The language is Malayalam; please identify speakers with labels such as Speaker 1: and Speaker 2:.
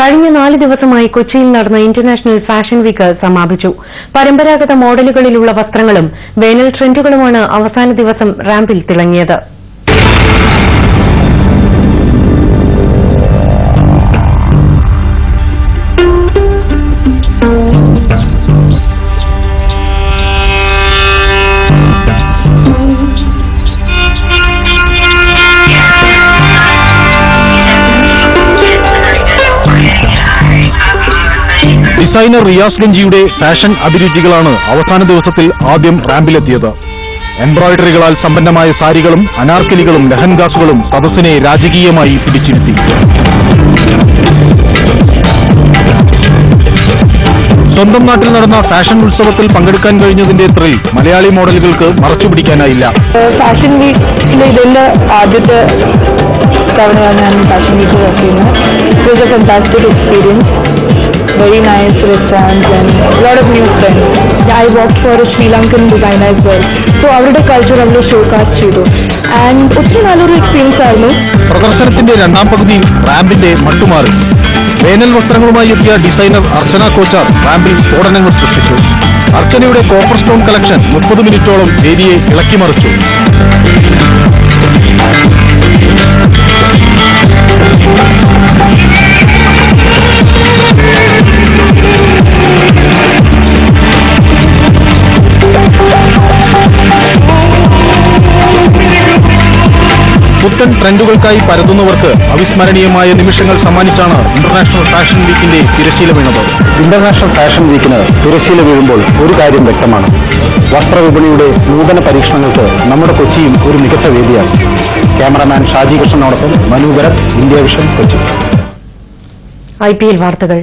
Speaker 1: കഴിഞ്ഞ 4 ദിവസമായി കൊച്ചിയിൽ നടന്ന ഇന്റർനാഷണൽ ഫാഷൻ വീക്ക് സമാപിച്ചു. പരമ്പരാഗത മോഡലുകളിലുള്ള വസ്ത്രങ്ങളും വേനൽ ട്രെൻഡുകളുമാണ് അവസാന ദിവസം റാമ്പിൽ തിളങ്ങിയത്.
Speaker 2: ഡിസൈനർ റിയാസ് ഗഞ്ചിയുടെ ഫാഷൻ അഭിരുചികളാണ് അവസാന ദിവസത്തിൽ ആദ്യം റാമ്പിലെത്തിയത്. എംബ്രോയിഡറികളാൽ സമ്പന്നമായ സാരികളും അനാർക്കലികളും ലെഹൻഗാസുകളും സദസ്സിനെ രാജകീയമായി പിടിച്ചിരുത്തി. സ്വന്തം നാട്ടിൽ നടന്ന ഫാഷൻ ഉത്സവത്തിൽ പങ്കെടുക്കാൻ കഴിഞ്ഞതിന്റെ ത്രിൽ മലയാളി മോഡലുകൾക്ക് മറച്ചുപിടിക്കാനായില്ല.
Speaker 3: ഫാഷൻ വീക്കിൽ ഇതിന്റെ ആദ്യത്തെ തവണയാണ് ഞാൻ ഫാഷൻ വീക്ക് വർക്ക് ചെയ്യുന്നത്. It was A fantastic experience. Very nice response and a lot of new friends. I worked for a Sri Lankan designer as well. So അവരുടെ കൾച്ചർ അവിടെ ഷോകാസ്റ്റ് ചെയ്തു. ആൻഡ് ഒത്തിരി നല്ലൊരു എക്സ്പീരിയൻസ് ആയിരുന്നു.
Speaker 2: പ്രദർശനത്തിന്റെ രണ്ടാം പകുതിയിൽ റാമ്പിന്റെ മട്ടുമാറി. വേനൽ വസ്ത്രങ്ങളുമായി എത്തിയ ഡിസൈനർ അർച്ചന കോച്ചാർ റാമ്പിൽ സ്ഫോടനങ്ങൾ സൃഷ്ടിച്ചു. അർച്ചനയുടെ കോപ്പർ സ്റ്റോൺ കളക്ഷൻ 30 മിനിറ്റോളം വേദിയെ ഇളക്കിമറിച്ചു. പുത്തൻ ട്രെൻഡുകൾക്കായി പരതുന്നവർക്ക് അവിസ്മരണീയമായ നിമിഷങ്ങൾ സമ്മാനിച്ചാണ് ഇന്റർനാഷണൽ ഫാഷൻ വീക്കിന്റെ തിരശ്ശീല വീണത്. ഇന്റർനാഷണൽ ഫാഷൻ വീക്കിന് തിരശ്ശീല വീഴുമ്പോൾ ഒരു കാര്യം വ്യക്തമാണ്. വസ്ത്രവിപണിയുടെ നൂതന പരീക്ഷണങ്ങൾക്ക് നമ്മുടെ കൊച്ചിയും ഒരു മികച്ച വേദിയാണ്. ക്യാമറാമാൻ ഷാജി കൃഷ്ണനോടൊപ്പം Manu Bharath, India vision, Kochi.
Speaker 1: IPL വാർത്തകൾ.